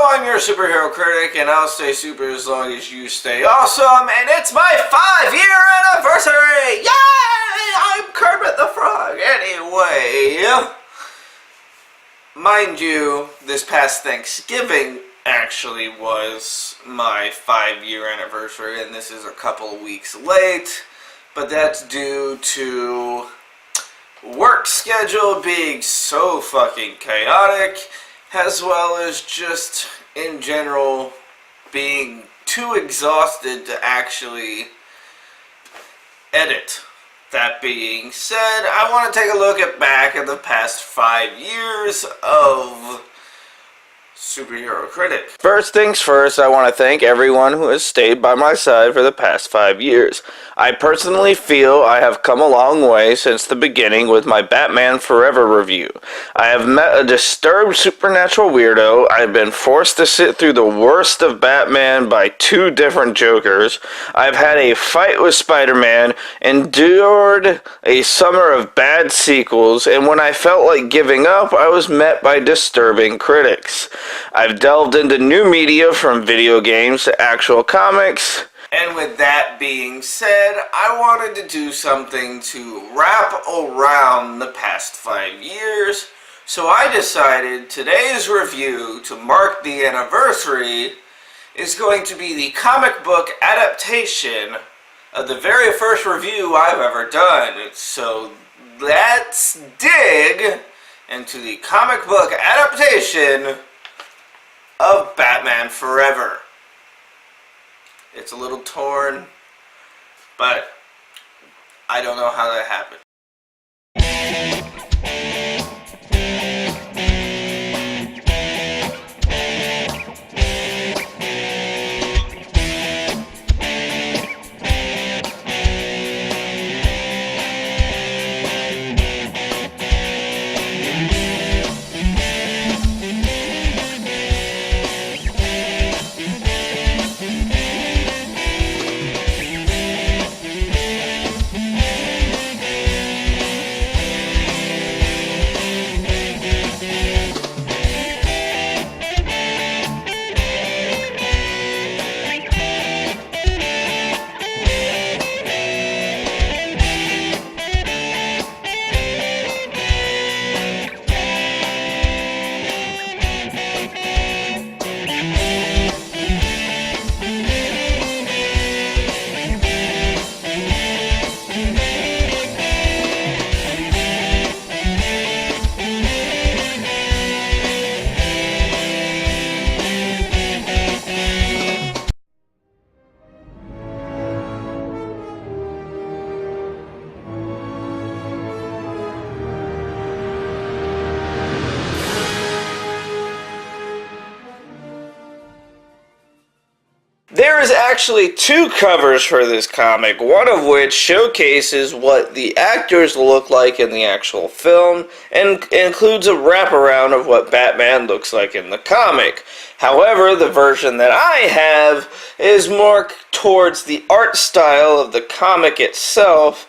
I'm your superhero critic, and I'll stay super as long as you stay awesome, and it's my 5-year anniversary! Yay! I'm Kermit the Frog! Anyway, mind you, this past Thanksgiving actually was my 5-year anniversary, and this is a couple weeks late, but that's due to work schedule being so fucking chaotic, as well as just in general being too exhausted to actually edit. That being said, I want to take a look back at the past 5 years of Superhero Critic. First things first, I want to thank everyone who has stayed by my side for the past 5 years. I personally feel I have come a long way since the beginning with my Batman Forever review. I have met a disturbed supernatural weirdo, I've been forced to sit through the worst of Batman by 2 different Jokers, I've had a fight with Spider-Man, endured a summer of bad sequels, and when I felt like giving up, I was met by disturbing critics. I've delved into new media from video games to actual comics. And with that being said, I wanted to do something to wrap around the past 5 years. So I decided today's review, to mark the anniversary, is going to be the comic book adaptation of the very first review I've ever done. So let's dig into the comic book adaptation of Batman Forever. It's a little torn, but I don't know how that happened. There is actually 2 covers for this comic, one of which showcases what the actors look like in the actual film, and includes a wraparound of what Batman looks like in the comic. However, the version that I have is more towards the art style of the comic itself,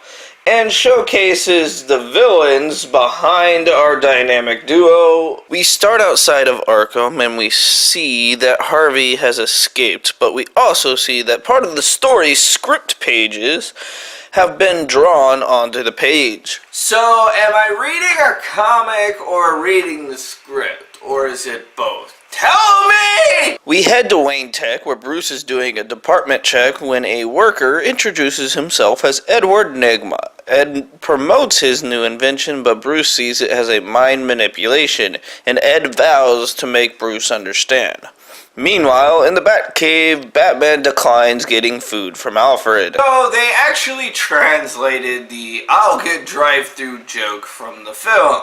and showcases the villains behind our dynamic duo. We start outside of Arkham and we see that Harvey has escaped, but we also see that part of the story's script pages have been drawn onto the page. So, am I reading a comic or reading the script, or is it both? Tell me! We head to Wayne Tech, where Bruce is doing a department check when a worker introduces himself as Edward Nygma. Ed promotes his new invention, but Bruce sees it as a mind manipulation, and Ed vows to make Bruce understand. Meanwhile, in the Batcave, Batman declines getting food from Alfred. So they actually translated the "I'll get drive-through" joke from the film.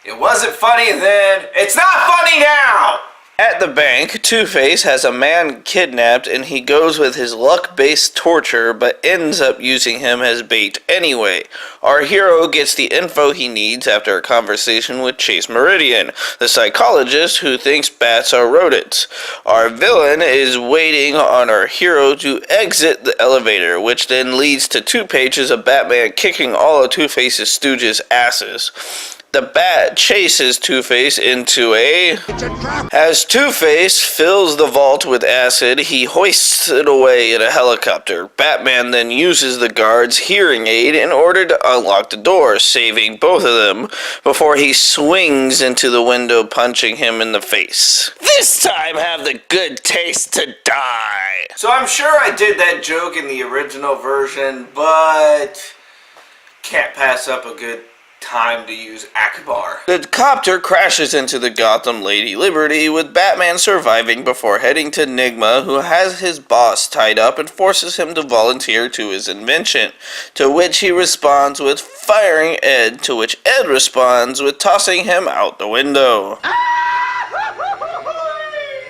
It wasn't funny then, it's not funny now! At the bank, Two-Face has a man kidnapped and he goes with his luck-based torture but ends up using him as bait anyway. Our hero gets the info he needs after a conversation with Chase Meridian, the psychologist who thinks bats are rodents. Our villain is waiting on our hero to exit the elevator, which then leads to 2 pages of Batman kicking all of Two-Face's stooges' asses. the Bat chases Two-Face into a... As Two-Face fills the vault with acid, he hoists it away in a helicopter. Batman then uses the guard's hearing aid in order to unlock the door, saving both of them before he swings into the window, punching him in the face. This time have the good taste to die. So I'm sure I did that joke in the original version, but can't pass up a good time to use Akbar. The copter crashes into the Gotham Lady Liberty, with Batman surviving before heading to Nigma, who has his boss tied up and forces him to volunteer to his invention, to which he responds with firing Ed, to which Ed responds with tossing him out the window.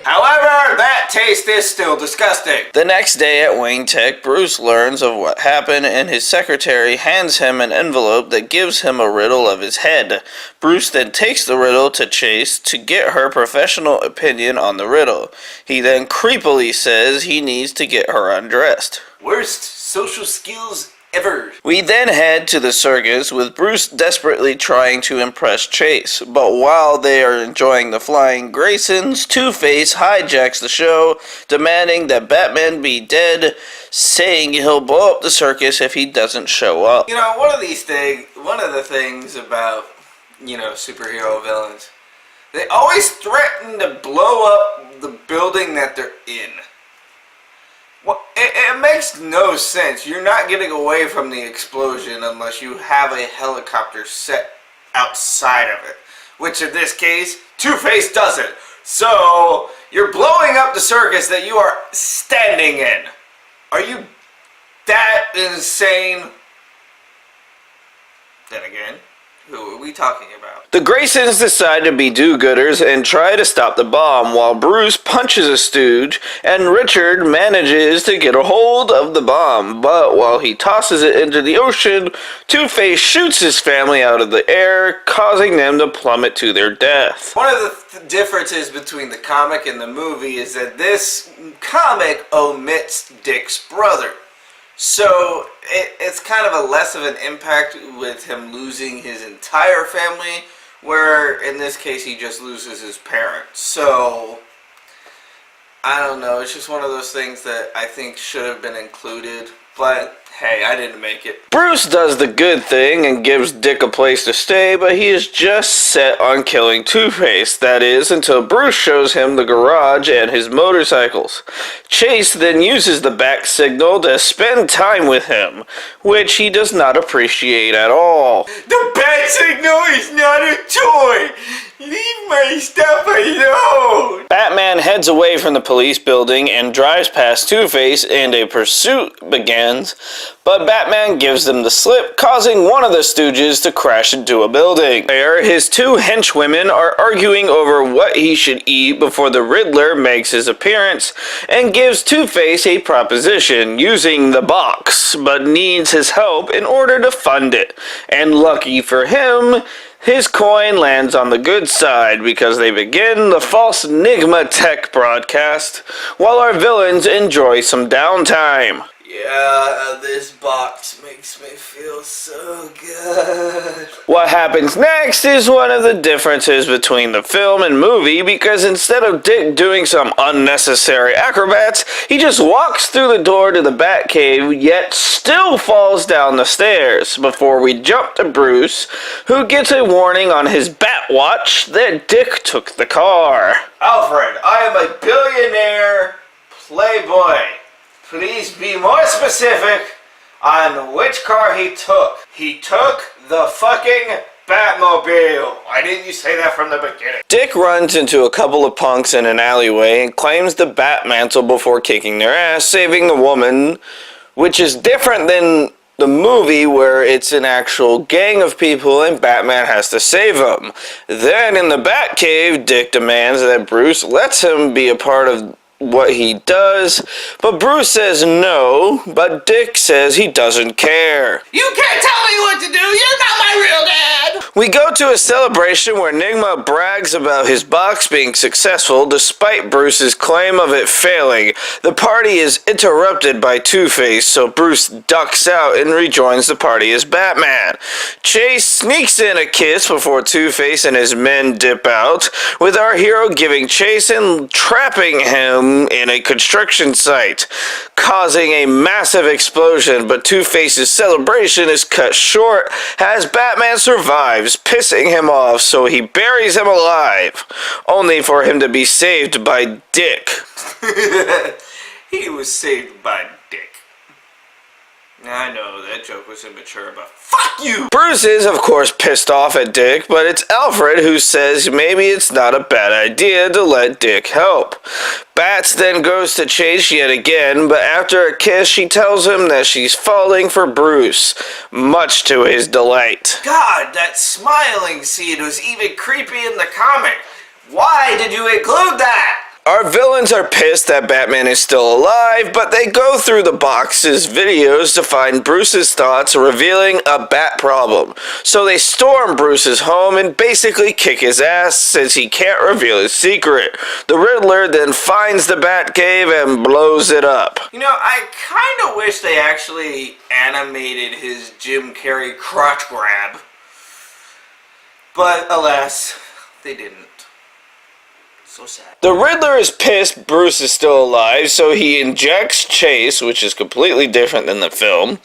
However, that taste is still disgusting. The next day at Wayne Tech, Bruce learns of what happened, and his secretary hands him an envelope that gives him a riddle of his head. Bruce then takes the riddle to Chase to get her professional opinion on the riddle. He then creepily says he needs to get her undressed. Worst social skills ever. We then head to the circus, with Bruce desperately trying to impress Chase, but while they are enjoying the flying Graysons, Two-Face hijacks the show, demanding that Batman be dead, saying he'll blow up the circus if he doesn't show up. You know, one of the things about, superhero villains, they always threaten to blow up the building that they're in. Well, it makes no sense. You're not getting away from the explosion unless you have a helicopter set outside of it. Which in this case, Two-Face doesn't. So, you're blowing up the circus that you are standing in. Are you that insane? Then again, who are we talking about? The Graysons decide to be do-gooders and try to stop the bomb, while Bruce punches a stooge and Richard manages to get a hold of the bomb. But while he tosses it into the ocean, Two-Face shoots his family out of the air, causing them to plummet to their death. One of the differences between the comic and the movie is that this comic omits Dick's brother. So, it's kind of a less of an impact with him losing his entire family, where in this case he just loses his parents. So, I don't know, it's just one of those things that I think should have been included, but hey, I didn't make it. Bruce does the good thing and gives Dick a place to stay, but he is just set on killing Two-Face, that is, until Bruce shows him the garage and his motorcycles. Chase then uses the back signal to spend time with him, which he does not appreciate at all. The bat signal is not a toy! Leave my stuff alone! Batman heads away from the police building and drives past Two-Face, and a pursuit begins, but Batman gives them the slip, causing one of the Stooges to crash into a building. There, his two henchwomen are arguing over what he should eat before the Riddler makes his appearance and gives Two-Face a proposition using the box, but needs his help in order to fund it. And lucky for him, his coin lands on the good side because they begin the false Nigma Tech broadcast while our villains enjoy some downtime. Yeah, this box makes me feel so good. What happens next is one of the differences between the film and movie, because instead of Dick doing some unnecessary acrobats, he just walks through the door to the Batcave, yet still falls down the stairs, before we jump to Bruce, who gets a warning on his Batwatch that Dick took the car. Alfred, I am a billionaire playboy. Please be more specific on which car he took. He took the fucking Batmobile. Why didn't you say that from the beginning? Dick runs into a couple of punks in an alleyway and claims the Batmantle before kicking their ass, saving the woman, which is different than the movie where it's an actual gang of people and Batman has to save them. Then in the Batcave, Dick demands that Bruce lets him be a part of what he does, but Bruce says no, but Dick says he doesn't care. You can't tell me what to do, you're not my real dad! bad. We go to a celebration where Enigma brags about his box being successful despite Bruce's claim of it failing. The party is interrupted by Two-Face, so Bruce ducks out and rejoins the party as Batman. Chase sneaks in a kiss before Two-Face and his men dip out, with our hero giving chase and trapping him in a construction site, causing a massive explosion, but Two-Face's celebration is cut short as Batman survives, pissing him off, so he buries him alive, only for him to be saved by Dick. He was saved by Dick. I know, that joke was immature, but fuck you! Bruce is, of course, pissed off at Dick, but it's Alfred who says maybe it's not a bad idea to let Dick help. Bats then goes to Chase yet again, but after a kiss, she tells him that she's falling for Bruce, much to his delight. God, that smiling scene was even creepy in the comic. Why did you include that? Our villains are pissed that Batman is still alive, but they go through the box's videos to find Bruce's thoughts, revealing a bat problem. So they storm Bruce's home and basically kick his ass since he can't reveal his secret. The Riddler then finds the Batcave and blows it up. You know, I kind of wish they actually animated his Jim Carrey crotch grab. But alas, they didn't. So sad. The Riddler is pissed Bruce is still alive, so he injects Chase, which is completely different than the film.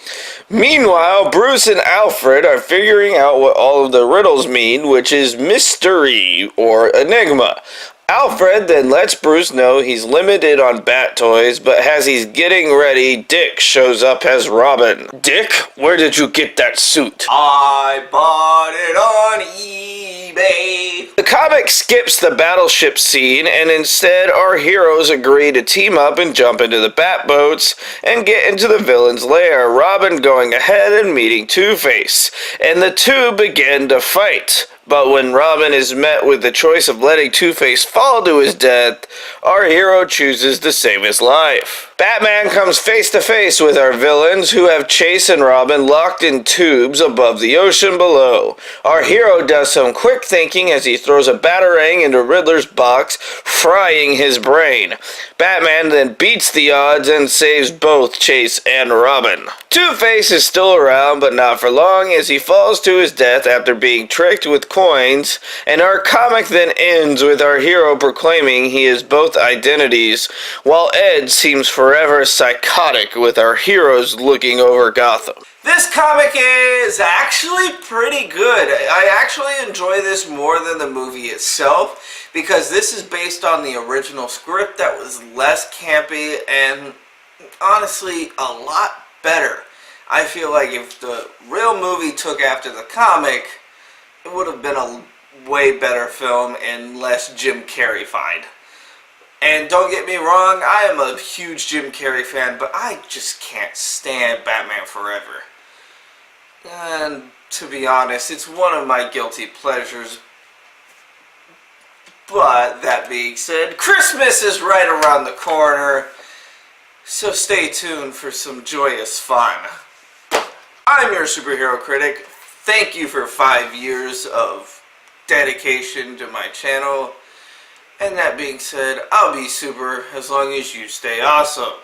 Meanwhile, Bruce and Alfred are figuring out what all of the riddles mean, which is mystery or enigma. Alfred then lets Bruce know he's limited on bat toys, but as he's getting ready, Dick shows up as Robin. Dick, where did you get that suit? I bought it on eBay. The comic skips the battleship scene, and instead our heroes agree to team up and jump into the bat boats and get into the villain's lair, Robin going ahead and meeting Two-Face, and the two begin to fight. But when Robin is met with the choice of letting Two-Face fall to his death, our hero chooses to save his life. Batman comes face to face with our villains, who have Chase and Robin locked in tubes above the ocean below. Our hero does some quick thinking as he throws a batarang into Riddler's box, frying his brain. Batman then beats the odds and saves both Chase and Robin. Two-Face is still around, but not for long, as he falls to his death after being tricked with coins, and our comic then ends with our hero proclaiming he is both identities, while Ed seems forever psychotic with our heroes looking over Gotham. This comic is actually pretty good. I actually enjoy this more than the movie itself, because this is based on the original script that was less campy and honestly a lot better. I feel like if the real movie took after the comic, it would have been a way better film and less Jim Carrey-fied. And don't get me wrong, I am a huge Jim Carrey fan, but I just can't stand Batman Forever. And to be honest, it's one of my guilty pleasures. But that being said, Christmas is right around the corner, so stay tuned for some joyous fun. I'm your superhero critic. Thank you for 5 years of dedication to my channel. And that being said, I'll be super as long as you stay awesome.